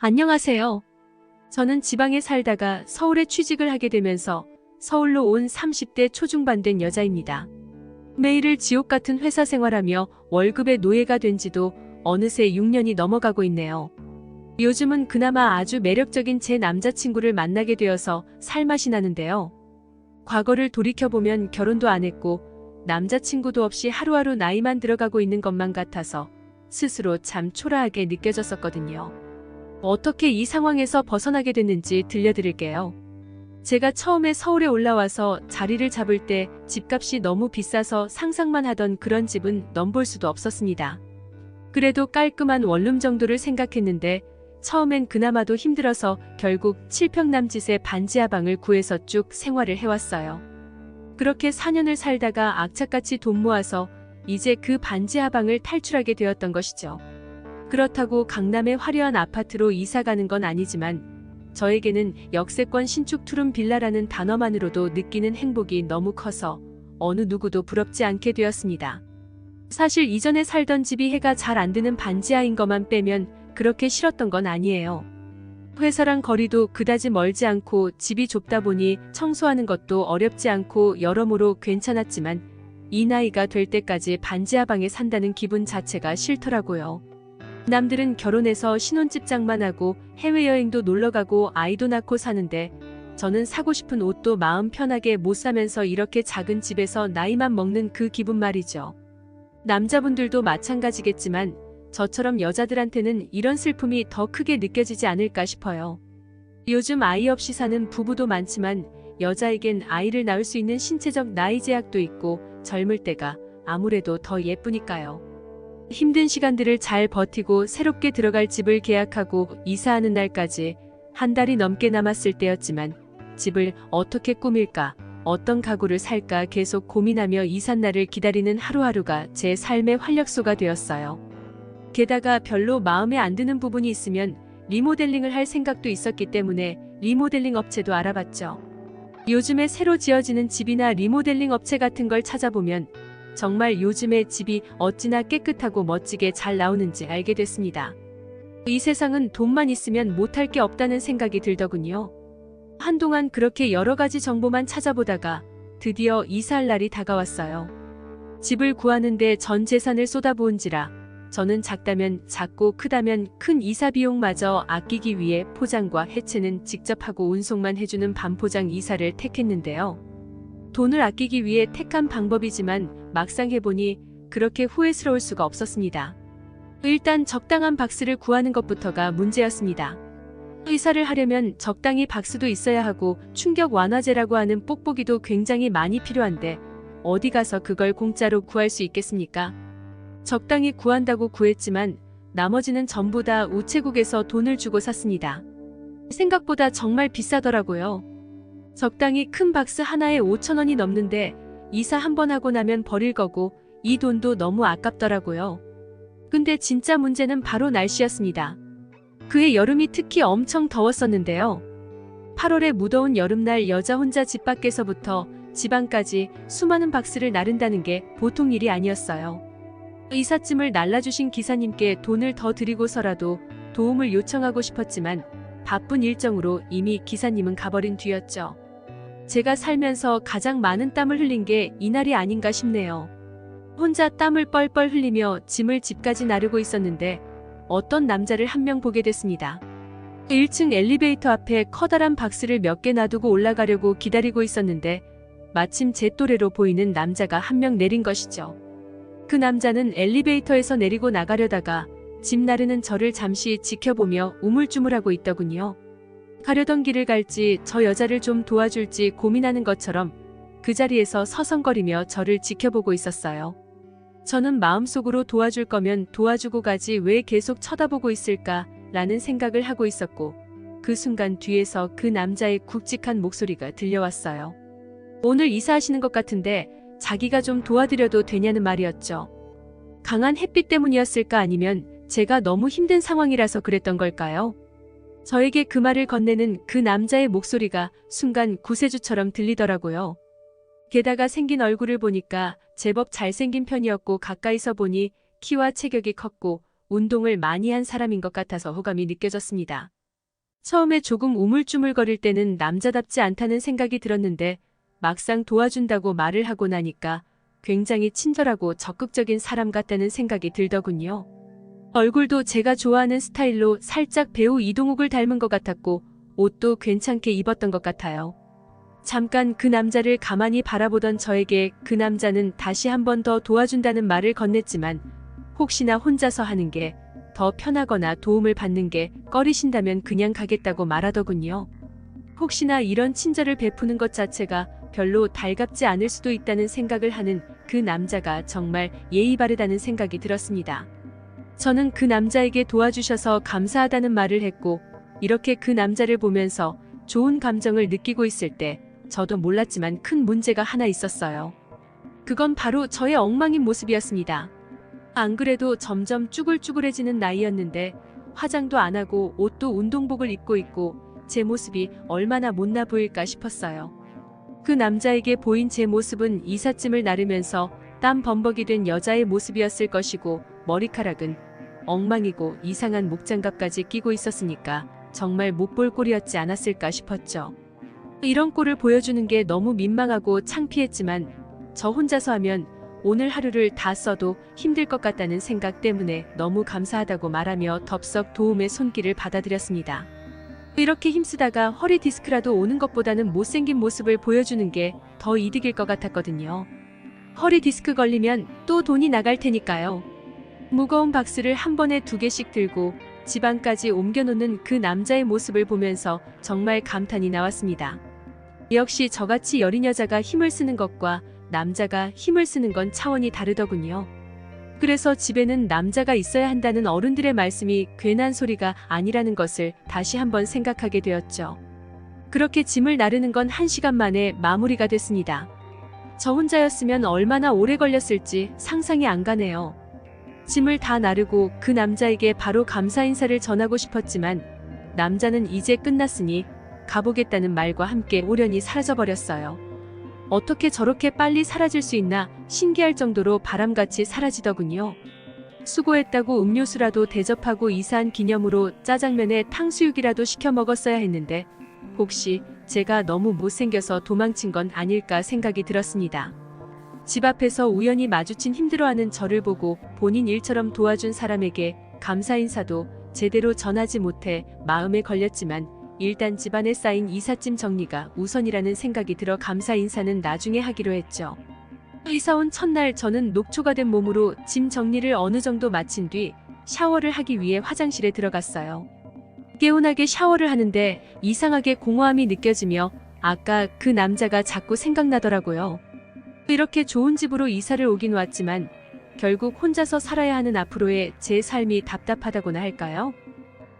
안녕하세요. 저는 지방에 살다가 서울에 취직을 하게 되면서 서울로 온 30대 초중반 된 여자입니다. 매일을 지옥 같은 회사 생활하며 월급의 노예가 된 지도 어느새 6년이 넘어가고 있네요. 요즘은 그나마 아주 매력적인 제 남자친구를 만나게 되어서 살맛이 나는데요. 과거를 돌이켜보면 결혼도 안 했고 남자친구도 없이 하루하루 나이만 들어가고 있는 것만 같아서 스스로 참 초라하게 느껴졌었거든요. 어떻게 이 상황에서 벗어나게 됐는지 들려드릴게요. 제가 처음에 서울에 올라와서 자리를 잡을 때 집값이 너무 비싸서 상상만 하던 그런 집은 넘볼 수도 없었습니다. 그래도 깔끔한 원룸 정도를 생각했는데 처음엔 그나마도 힘들어서 결국 7평 남짓의 반지하 방을 구해서 쭉 생활을 해왔어요. 그렇게 4년을 살다가 악착같이 돈 모아서 이제 그 반지하 방을 탈출하게 되었던 것이죠. 그렇다고 강남의 화려한 아파트로 이사 가는 건 아니지만 저에게는 역세권 신축 투룸 빌라라는 단어만으로도 느끼는 행복이 너무 커서 어느 누구도 부럽지 않게 되었습니다. 사실 이전에 살던 집이 해가 잘 안 드는 반지하인 것만 빼면 그렇게 싫었던 건 아니에요. 회사랑 거리도 그다지 멀지 않고 집이 좁다 보니 청소하는 것도 어렵지 않고 여러모로 괜찮았지만 이 나이가 될 때까지 반지하 방에 산다는 기분 자체가 싫더라고요. 남들은 결혼해서 신혼집장만 하고 해외여행도 놀러가고 아이도 낳고 사는데 저는 사고 싶은 옷도 마음 편하게 못 사면서 이렇게 작은 집에서 나이만 먹는 그 기분 말이죠. 남자분들도 마찬가지겠지만 저처럼 여자들한테는 이런 슬픔이 더 크게 느껴지지 않을까 싶어요. 요즘 아이 없이 사는 부부도 많지만 여자에겐 아이를 낳을 수 있는 신체적 나이 제약도 있고 젊을 때가 아무래도 더 예쁘니까요. 힘든 시간들을 잘 버티고 새롭게 들어갈 집을 계약하고 이사하는 날까지 한 달이 넘게 남았을 때였지만 집을 어떻게 꾸밀까, 어떤 가구를 살까 계속 고민하며 이삿날을 기다리는 하루하루가 제 삶의 활력소가 되었어요. 게다가 별로 마음에 안 드는 부분이 있으면 리모델링을 할 생각도 있었기 때문에 리모델링 업체도 알아봤죠. 요즘에 새로 지어지는 집이나 리모델링 업체 같은 걸 찾아보면 정말 요즘의 집이 어찌나 깨끗하고 멋지게 잘 나오는지 알게 됐습니다. 이 세상은 돈만 있으면 못할 게 없다는 생각이 들더군요. 한동안 그렇게 여러 가지 정보만 찾아보다가 드디어 이사할 날이 다가왔어요. 집을 구하는데 전 재산을 쏟아부은지라 저는 작다면 작고 크다면 큰 이사 비용마저 아끼기 위해 포장과 해체는 직접 하고 운송만 해주는 반포장 이사를 택했는데요. 돈을 아끼기 위해 택한 방법이지만 막상 해보니 그렇게 후회스러울 수가 없었습니다. 일단 적당한 박스를 구하는 것부터가 문제였습니다. 이사를 하려면 적당히 박스도 있어야 하고 충격 완화제라고 하는 뽁뽁이도 굉장히 많이 필요한데 어디 가서 그걸 공짜로 구할 수 있겠습니까? 적당히 구한다고 구했지만 나머지는 전부 다 우체국에서 돈을 주고 샀습니다. 생각보다 정말 비싸더라고요. 적당히 큰 박스 하나에 5,000원이 넘는데 이사 한 번 하고 나면 버릴 거고 이 돈도 너무 아깝더라고요. 근데 진짜 문제는 바로 날씨였습니다. 그해 여름이 특히 엄청 더웠었는데요. 8월의 무더운 여름날 여자 혼자 집 밖에서부터 집 안까지 수많은 박스를 나른다는 게 보통 일이 아니었어요. 이삿짐을 날라주신 기사님께 돈을 더 드리고서라도 도움을 요청하고 싶었지만 바쁜 일정으로 이미 기사님은 가버린 뒤였죠. 제가 살면서 가장 많은 땀을 흘린 게 이날이 아닌가 싶네요. 혼자 땀을 뻘뻘 흘리며 짐을 집까지 나르고 있었는데 어떤 남자를 한 명 보게 됐습니다. 1층 엘리베이터 앞에 커다란 박스를 몇 개 놔두고 올라가려고 기다리고 있었는데 마침 제 또래로 보이는 남자가 한 명 내린 것이죠. 그 남자는 엘리베이터에서 내리고 나가려다가 짐 나르는 저를 잠시 지켜보며 우물쭈물하고 있더군요. 가려던 길을 갈지 저 여자를 좀 도와줄지 고민하는 것처럼 그 자리에서 서성거리며 저를 지켜보고 있었어요. 저는 마음속으로 도와줄 거면 도와주고 가지 왜 계속 쳐다보고 있을까 라는 생각을 하고 있었고 그 순간 뒤에서 그 남자의 굵직한 목소리가 들려왔어요. 오늘 이사하시는 것 같은데 자기가 좀 도와드려도 되냐는 말이었죠. 강한 햇빛 때문이었을까 아니면 제가 너무 힘든 상황이라서 그랬던 걸까요? 저에게 그 말을 건네는 그 남자의 목소리가 순간 구세주처럼 들리더라고요. 게다가 생긴 얼굴을 보니까 제법 잘생긴 편이었고 가까이서 보니 키와 체격이 컸고 운동을 많이 한 사람인 것 같아서 호감이 느껴졌습니다. 처음에 조금 우물쭈물거릴 때는 남자답지 않다는 생각이 들었는데 막상 도와준다고 말을 하고 나니까 굉장히 친절하고 적극적인 사람 같다는 생각이 들더군요. 얼굴도 제가 좋아하는 스타일로 살짝 배우 이동욱을 닮은 것 같았고 옷도 괜찮게 입었던 것 같아요. 잠깐 그 남자를 가만히 바라보던 저에게 그 남자는 다시 한 번 더 도와준다는 말을 건넸지만 혹시나 혼자서 하는 게 더 편하거나 도움을 받는 게 꺼리신다면 그냥 가겠다고 말하더군요. 혹시나 이런 친절을 베푸는 것 자체가 별로 달갑지 않을 수도 있다는 생각을 하는 그 남자가 정말 예의 바르다는 생각이 들었습니다. 저는 그 남자에게 도와주셔서 감사하다는 말을 했고 이렇게 그 남자를 보면서 좋은 감정을 느끼고 있을 때 저도 몰랐지만 큰 문제가 하나 있었어요. 그건 바로 저의 엉망인 모습이었습니다. 안 그래도 점점 쭈글쭈글해지는 나이였는데 화장도 안 하고 옷도 운동복을 입고 있고 제 모습이 얼마나 못나 보일까 싶었어요. 그 남자에게 보인 제 모습은 이삿짐을 나르면서 땀 범벅이 된 여자의 모습이었을 것이고 머리카락은 엉망이고 이상한 목장갑까지 끼고 있었으니까 정말 못 볼 꼴이었지 않았을까 싶었죠. 이런 꼴을 보여주는 게 너무 민망하고 창피했지만 저 혼자서 하면 오늘 하루를 다 써도 힘들 것 같다는 생각 때문에 너무 감사하다고 말하며 덥석 도움의 손길을 받아들였습니다. 이렇게 힘쓰다가 허리 디스크라도 오는 것보다는 못생긴 모습을 보여주는 게 더 이득일 것 같았거든요. 허리 디스크 걸리면 또 돈이 나갈 테니까요. 무거운 박스를 한 번에 2개씩 들고 집안까지 옮겨놓는 그 남자의 모습을 보면서 정말 감탄이 나왔습니다. 역시 저같이 여린 여자가 힘을 쓰는 것과 남자가 힘을 쓰는 건 차원이 다르더군요. 그래서 집에는 남자가 있어야 한다는 어른들의 말씀이 괜한 소리가 아니라는 것을 다시 한번 생각하게 되었죠. 그렇게 짐을 나르는 건 1시간 만에 마무리가 됐습니다. 저 혼자였으면 얼마나 오래 걸렸을지 상상이 안 가네요. 짐을 다 나르고 그 남자에게 바로 감사 인사를 전하고 싶었지만 남자는 이제 끝났으니 가보겠다는 말과 함께 오련히 사라져버렸어요. 어떻게 저렇게 빨리 사라질 수 있나 신기할 정도로 바람같이 사라지더군요. 수고했다고 음료수라도 대접하고 이사한 기념으로 짜장면에 탕수육이라도 시켜 먹었어야 했는데 혹시 제가 너무 못생겨서 도망친 건 아닐까 생각이 들었습니다. 집 앞에서 우연히 마주친 힘들어하는 저를 보고 본인 일처럼 도와준 사람에게 감사 인사도 제대로 전하지 못해 마음에 걸렸지만 일단 집안에 쌓인 이삿짐 정리가 우선이라는 생각이 들어 감사 인사는 나중에 하기로 했죠. 이사 온 첫날 저는 녹초가 된 몸으로 짐 정리를 어느 정도 마친 뒤 샤워를 하기 위해 화장실에 들어갔어요. 개운하게 샤워를 하는데 이상하게 공허함이 느껴지며 아까 그 남자가 자꾸 생각나더라고요. 이렇게 좋은 집으로 이사를 오긴 왔지만 결국 혼자서 살아야 하는 앞으로의 제 삶이 답답하다고나 할까요?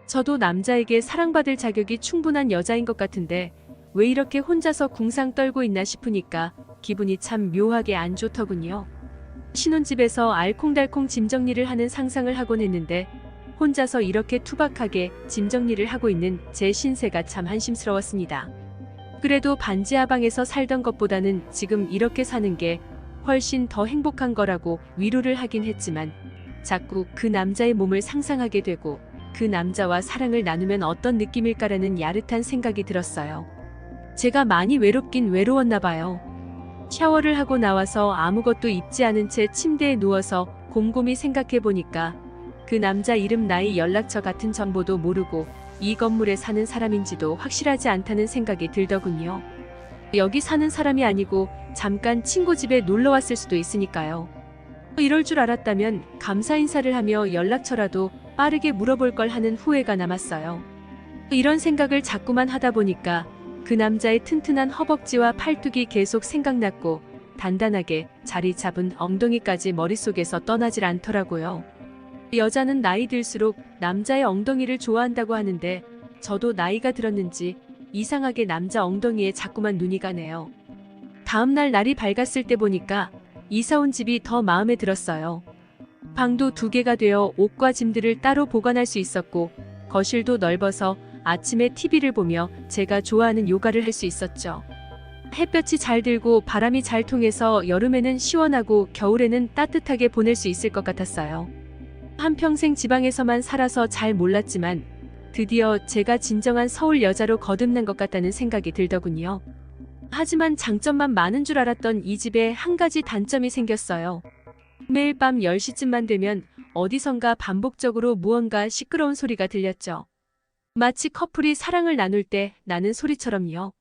저도 남자에게 사랑받을 자격이 충분한 여자인 것 같은데 왜 이렇게 혼자서 궁상 떨고 있나 싶으니까 기분이 참 묘하게 안 좋더군요. 신혼집에서 알콩달콩 짐 정리를 하는 상상을 하곤 했는데 혼자서 이렇게 투박하게 짐 정리를 하고 있는 제 신세가 참 한심스러웠습니다. 그래도 반지하방에서 살던 것보다는 지금 이렇게 사는 게 훨씬 더 행복한 거라고 위로를 하긴 했지만 자꾸 그 남자의 몸을 상상하게 되고 그 남자와 사랑을 나누면 어떤 느낌일까라는 야릇한 생각이 들었어요. 제가 많이 외롭긴 외로웠나 봐요. 샤워를 하고 나와서 아무것도 입지 않은 채 침대에 누워서 곰곰이 생각해 보니까 그 남자 이름, 나이, 연락처 같은 정보도 모르고 이 건물에 사는 사람인지도 확실하지 않다는 생각이 들더군요. 여기 사는 사람이 아니고 잠깐 친구 집에 놀러 왔을 수도 있으니까요. 이럴 줄 알았다면 감사 인사를 하며 연락처라도 빠르게 물어볼 걸 하는 후회가 남았어요. 이런 생각을 자꾸만 하다 보니까 그 남자의 튼튼한 허벅지와 팔뚝이 계속 생각났고 단단하게 자리 잡은 엉덩이까지 머릿속에서 떠나질 않더라고요. 여자는 나이 들수록 남자의 엉덩이를 좋아한다고 하는데 저도 나이가 들었는지 이상하게 남자 엉덩이에 자꾸만 눈이 가네요. 다음날 날이 밝았을 때 보니까 이사 온 집이 더 마음에 들었어요. 방도 2개가 되어 옷과 짐들을 따로 보관할 수 있었고 거실도 넓어서 아침에 TV를 보며 제가 좋아하는 요가를 할 수 있었죠. 햇볕이 잘 들고 바람이 잘 통해서 여름에는 시원하고 겨울에는 따뜻하게 보낼 수 있을 것 같았어요. 한평생 지방에서만 살아서 잘 몰랐지만 드디어 제가 진정한 서울 여자로 거듭난 것 같다는 생각이 들더군요. 하지만 장점만 많은 줄 알았던 이 집에 한 가지 단점이 생겼어요. 매일 밤 10시쯤만 되면 어디선가 반복적으로 무언가 시끄러운 소리가 들렸죠. 마치 커플이 사랑을 나눌 때 나는 소리처럼요.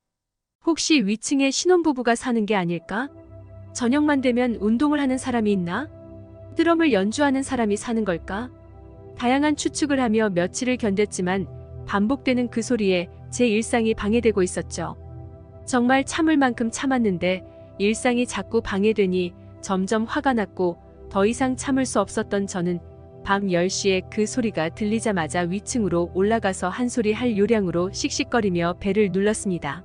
혹시 위층에 신혼부부가 사는 게 아닐까? 저녁만 되면 운동을 하는 사람이 있나? 드럼을 연주하는 사람이 사는 걸까? 다양한 추측을 하며 며칠을 견뎠지만 반복되는 그 소리에 제 일상이 방해되고 있었죠. 정말 참을 만큼 참았는데 일상이 자꾸 방해되니 점점 화가 났고 더 이상 참을 수 없었던 저는 밤 10시에 그 소리가 들리자마자 위층으로 올라가서 한 소리 할 요량으로 씩씩거리며 벨을 눌렀습니다.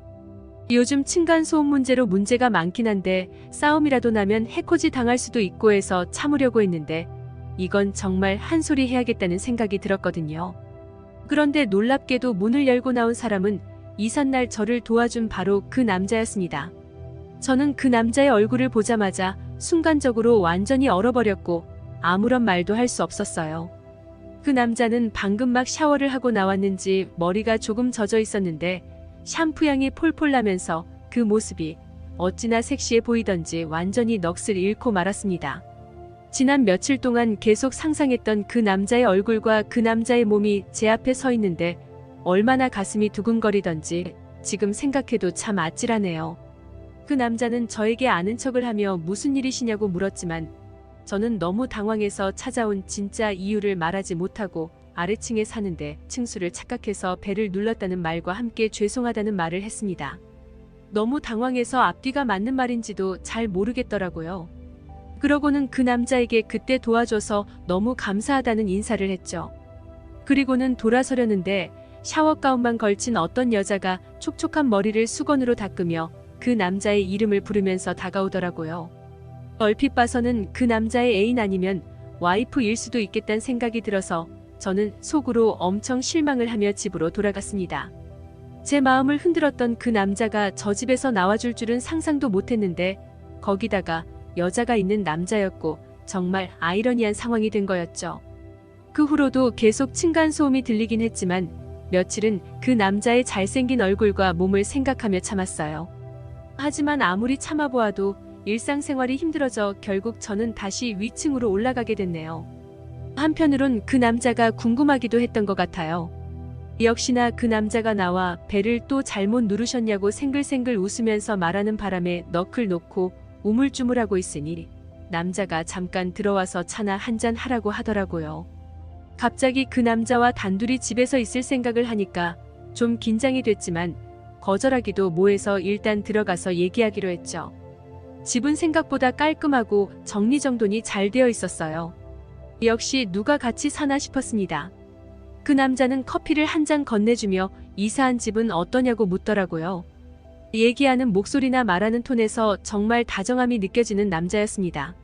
요즘 층간소음 문제로 문제가 많긴 한데 싸움이라도 나면 해코지 당할 수도 있고 해서 참으려고 했는데 이건 정말 한 소리 해야겠다는 생각이 들었거든요. 그런데 놀랍게도 문을 열고 나온 사람은 이삿날 저를 도와준 바로 그 남자였습니다. 저는 그 남자의 얼굴을 보자마자 순간적으로 완전히 얼어버렸고 아무런 말도 할 수 없었어요. 그 남자는 방금 막 샤워를 하고 나왔는지 머리가 조금 젖어 있었는데 샴푸 향이 폴폴 나면서 그 모습이 어찌나 섹시해 보이던지 완전히 넋을 잃고 말았습니다. 지난 며칠 동안 계속 상상했던 그 남자의 얼굴과 그 남자의 몸이 제 앞에 서 있는데 얼마나 가슴이 두근거리던지 지금 생각해도 참 아찔하네요. 그 남자는 저에게 아는 척을 하며 무슨 일이시냐고 물었지만 저는 너무 당황해서 찾아온 진짜 이유를 말하지 못하고 아래층에 사는데 층수를 착각해서 벨을 눌렀다는 말과 함께 죄송하다는 말을 했습니다. 너무 당황해서 앞뒤가 맞는 말인지도 잘 모르겠더라고요. 그러고는 그 남자에게 그때 도와줘서 너무 감사하다는 인사를 했죠. 그리고는 돌아서려는데 샤워 가운만 걸친 어떤 여자가 촉촉한 머리를 수건으로 닦으며 그 남자의 이름을 부르면서 다가오더라고요. 얼핏 봐서는 그 남자의 애인 아니면 와이프일 수도 있겠다는 생각이 들어서 저는 속으로 엄청 실망을 하며 집으로 돌아갔습니다. 제 마음을 흔들었던 그 남자가 저 집에서 나와줄 줄은 상상도 못했는데 거기다가 여자가 있는 남자였고 정말 아이러니한 상황이 된 거였죠. 그 후로도 계속 층간소음이 들리긴 했지만 며칠은 그 남자의 잘생긴 얼굴과 몸을 생각하며 참았어요. 하지만 아무리 참아보아도 일상생활이 힘들어져 결국 저는 다시 위층으로 올라가게 됐네요. 한편으론 그 남자가 궁금하기도 했던 것 같아요. 역시나 그 남자가 나와 벨을 또 잘못 누르셨냐고 생글생글 웃으면서 말하는 바람에 너클 놓고 우물쭈물하고 있으니 남자가 잠깐 들어와서 차나 한잔 하라고 하더라고요. 갑자기 그 남자와 단둘이 집에서 있을 생각을 하니까 좀 긴장이 됐지만 거절하기도 뭐해서 일단 들어가서 얘기하기로 했죠. 집은 생각보다 깔끔하고 정리정돈이 잘 되어 있었어요. 역시 누가 같이 사나 싶었습니다. 그 남자는 커피를 한 잔 건네주며 이사한 집은 어떠냐고 묻더라고요. 얘기하는 목소리나 말하는 톤에서 정말 다정함이 느껴지는 남자였습니다.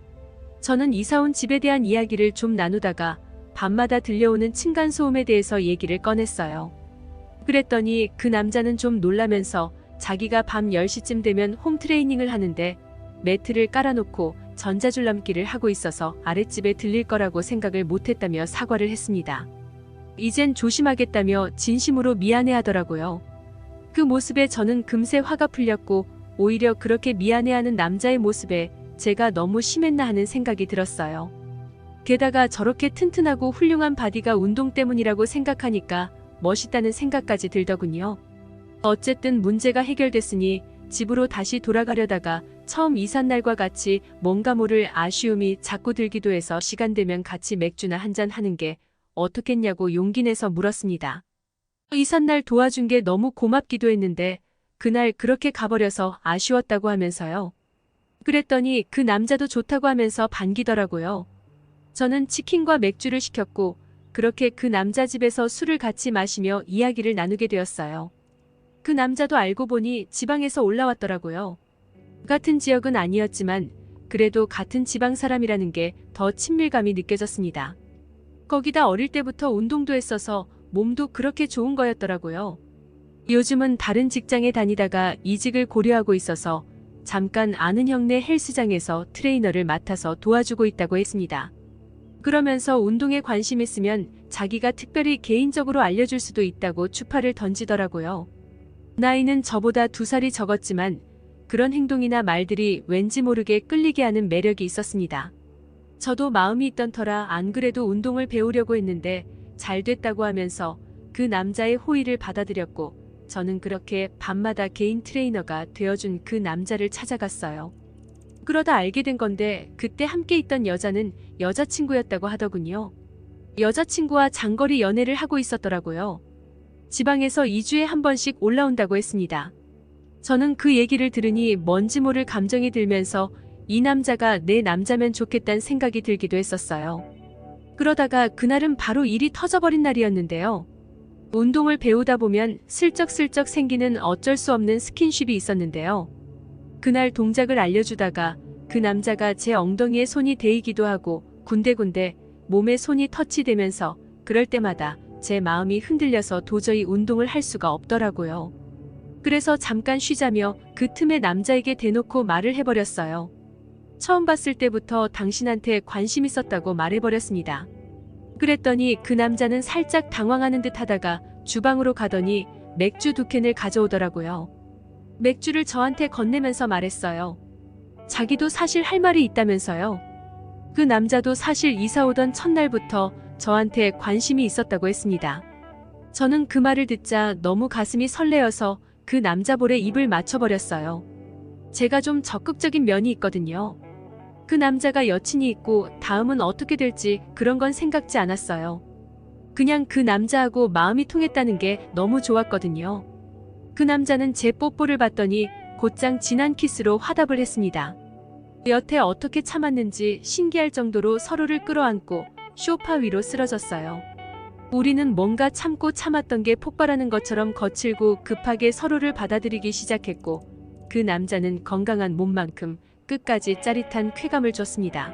저는 이사온 집에 대한 이야기를 좀 나누다가 밤마다 들려오는 층간소음에 대해서 얘기를 꺼냈어요. 그랬더니 그 남자는 좀 놀라면서 자기가 밤 10시쯤 되면 홈트레이닝을 하는데 매트를 깔아놓고 전자줄넘기를 하고 있어서 아랫집에 들릴 거라고 생각을 못했다며 사과를 했습니다. 이젠 조심하겠다며 진심으로 미안해하더라고요. 그 모습에 저는 금세 화가 풀렸고 오히려 그렇게 미안해하는 남자의 모습에 제가 너무 심했나 하는 생각이 들었어요. 게다가 저렇게 튼튼하고 훌륭한 바디가 운동 때문이라고 생각하니까 멋있다는 생각까지 들더군요. 어쨌든 문제가 해결됐으니 집으로 다시 돌아가려다가 처음 이삿날과 같이 뭔가 모를 아쉬움이 자꾸 들기도 해서 시간 되면 같이 맥주나 한잔 하는 게 어떻겠냐고 용기 내서 물었습니다. 이삿날 도와준 게 너무 고맙기도 했는데 그날 그렇게 가버려서 아쉬웠다고 하면서요. 그랬더니 그 남자도 좋다고 하면서 반기더라고요. 저는 치킨과 맥주를 시켰고 그렇게 그 남자 집에서 술을 같이 마시며 이야기를 나누게 되었어요. 그 남자도 알고 보니 지방에서 올라왔더라고요. 같은 지역은 아니었지만 그래도 같은 지방 사람이라는 게 더 친밀감이 느껴졌습니다. 거기다 어릴 때부터 운동도 했어서 몸도 그렇게 좋은 거였더라고요. 요즘은 다른 직장에 다니다가 이직을 고려하고 있어서 잠깐 아는 형네 헬스장에서 트레이너를 맡아서 도와주고 있다고 했습니다. 그러면서 운동에 관심 있으면 자기가 특별히 개인적으로 알려줄 수도 있다고 추파를 던지더라고요. 나이는 저보다 2살이 적었지만 그런 행동이나 말들이 왠지 모르게 끌리게 하는 매력이 있었습니다. 저도 마음이 있던 터라 안 그래도 운동을 배우려고 했는데 잘 됐다고 하면서 그 남자의 호의를 받아들였고 저는 그렇게 밤마다 개인 트레이너가 되어준 그 남자를 찾아갔어요. 그러다 알게 된 건데 그때 함께 있던 여자는 여자친구였다고 하더군요. 여자친구와 장거리 연애를 하고 있었더라고요. 지방에서 2주에 한 번씩 올라온다고 했습니다. 저는 그 얘기를 들으니 뭔지 모를 감정이 들면서 이 남자가 내 남자면 좋겠다는 생각이 들기도 했었어요. 그러다가 그날은 바로 일이 터져버린 날이었는데요. 운동을 배우다 보면 슬쩍슬쩍 생기는 어쩔 수 없는 스킨십이 있었는데요. 그날 동작을 알려주다가 그 남자가 제 엉덩이에 손이 데이기도 하고 군데군데 몸에 손이 터치되면서 그럴 때마다 제 마음이 흔들려서 도저히 운동을 할 수가 없더라고요. 그래서 잠깐 쉬자며 그 틈에 남자에게 대놓고 말을 해버렸어요. 처음 봤을 때부터 당신한테 관심 있었다고 말해버렸습니다. 그랬더니 그 남자는 살짝 당황하는 듯 하다가 주방으로 가더니 맥주 2캔을 가져오더라고요. 맥주를 저한테 건네면서 말했어요. 자기도 사실 할 말이 있다면서요. 그 남자도 사실 이사 오던 첫날부터 저한테 관심이 있었다고 했습니다. 저는 그 말을 듣자 너무 가슴이 설레어서 그 남자 볼에 입을 맞춰버렸어요. 제가 좀 적극적인 면이 있거든요. 그 남자가 여친이 있고 다음은 어떻게 될지 그런 건 생각지 않았어요. 그냥 그 남자하고 마음이 통했다는 게 너무 좋았거든요. 그 남자는 제 뽀뽀를 봤더니 곧장 진한 키스로 화답을 했습니다. 여태 어떻게 참았는지 신기할 정도로 서로를 끌어안고 소파 위로 쓰러졌어요. 우리는 뭔가 참고 참았던 게 폭발하는 것처럼 거칠고 급하게 서로를 받아들이기 시작했고 그 남자는 건강한 몸만큼 끝까지 짜릿한 쾌감을 줬습니다.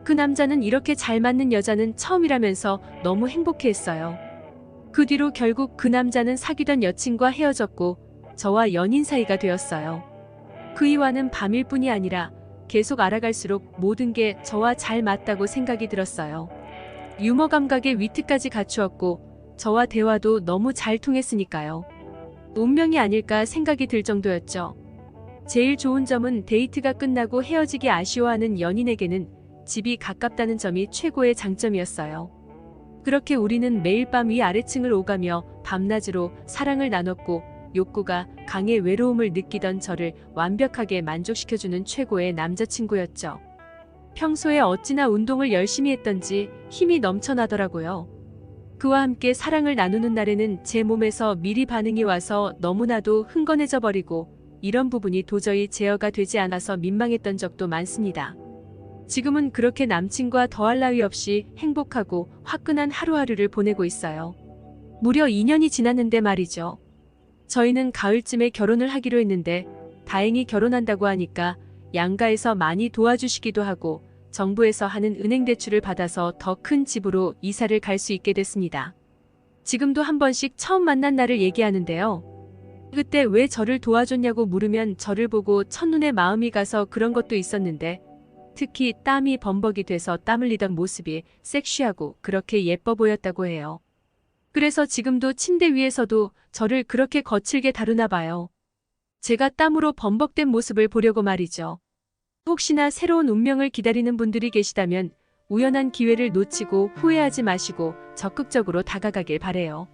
그 남자는 이렇게 잘 맞는 여자는 처음이라면서 너무 행복해했어요. 그 뒤로 결국 그 남자는 사귀던 여친과 헤어졌고 저와 연인 사이가 되었어요. 그 이유와는 밤일 뿐이 아니라 계속 알아갈수록 모든 게 저와 잘 맞다고 생각이 들었어요. 유머 감각에 위트까지 갖추었고 저와 대화도 너무 잘 통했으니까요. 운명이 아닐까 생각이 들 정도였죠. 제일 좋은 점은 데이트가 끝나고 헤어지기 아쉬워하는 연인에게는 집이 가깝다는 점이 최고의 장점이었어요. 그렇게 우리는 매일 밤 위아래층을 오가며 밤낮으로 사랑을 나눴고 욕구가 강해 외로움을 느끼던 저를 완벽하게 만족시켜주는 최고의 남자친구였죠. 평소에 어찌나 운동을 열심히 했던지 힘이 넘쳐나더라고요. 그와 함께 사랑을 나누는 날에는 제 몸에서 미리 반응이 와서 너무나도 흥건해져 버리고 이런 부분이 도저히 제어가 되지 않아서 민망했던 적도 많습니다. 지금은 그렇게 남친과 더할 나위 없이 행복하고 화끈한 하루하루를 보내고 있어요. 무려 2년이 지났는데 말이죠. 저희는 가을쯤에 결혼을 하기로 했는데 다행히 결혼한다고 하니까 양가에서 많이 도와주시기도 하고 정부에서 하는 은행 대출을 받아서 더 큰 집으로 이사를 갈 수 있게 됐습니다. 지금도 한 번씩 처음 만난 날을 얘기하는데요. 그때 왜 저를 도와줬냐고 물으면 저를 보고 첫눈에 마음이 가서 그런 것도 있었는데 특히 땀이 범벅이 돼서 땀 흘리던 모습이 섹시하고 그렇게 예뻐 보였다고 해요. 그래서 지금도 침대 위에서도 저를 그렇게 거칠게 다루나 봐요. 제가 땀으로 범벅된 모습을 보려고 말이죠. 혹시나 새로운 운명을 기다리는 분들이 계시다면 우연한 기회를 놓치고 후회하지 마시고 적극적으로 다가가길 바래요.